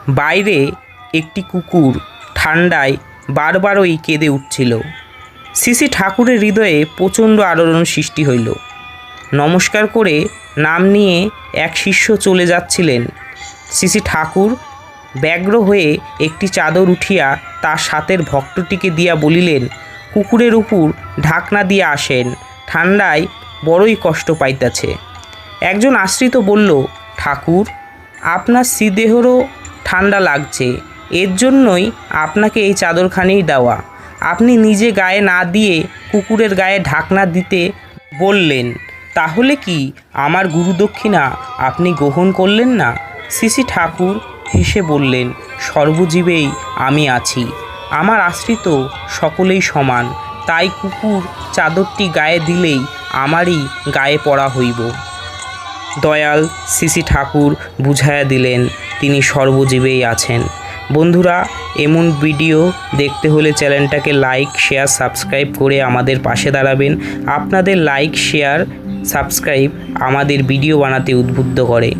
বাইরে একটি কুকুর ঠান্ডায় বারবারই কেঁদে উঠছিল। শ্রী ঠাকুরের হৃদয়ে প্রচণ্ড আলোড়ন সৃষ্টি হইল। নমস্কার করে নাম নিয়ে এক শিষ্য চলে যাচ্ছিলেন। শ্রী ঠাকুর ব্যগ্র হয়ে একটি চাদর উঠিয়া তার সাথের ভক্তটিকে দিয়া বলিলেন, কুকুরের উপর ঢাকনা দিয়া আসেন, ঠান্ডায় বড়ই কষ্ট পাইতেছে। একজন আশ্রিত বলল, ঠাকুর, আপনার শ্রীদেহেরও ঠান্ডা লাগছে, এর জন্যই আপনাকে এই চাদরখানি দেওয়া। আপনি নিজে গায়ে না দিয়ে কুকুরের গায়ে ঢাকনা দিতে বললেন, তাহলে কি আমার গুরুদক্ষিণা আপনি গ্রহণ করলেন না? শ্রী ঠাকুর হেসে বললেন, সর্বজীবেই আমি আছি, আমার আশ্রিত সকলেই সমান, তাই কুকুর চাদরটি গায়ে দিলেই আমারই গায়ে পড়া হইব। দয়াল শ্রী ঠাকুর বুঝাইয়া দিলেন তিনি সর্বজীবেই আছেন। বন্ধুরা, এমন ভিডিও দেখতে হলে চ্যানেলটাকে লাইক, শেয়ার, সাবস্ক্রাইব করে আমাদের পাশে দাঁড়াবেন। আপনাদের লাইক, শেয়ার, সাবস্ক্রাইব আমাদের ভিডিও বানাতে উদ্বুদ্ধ করে।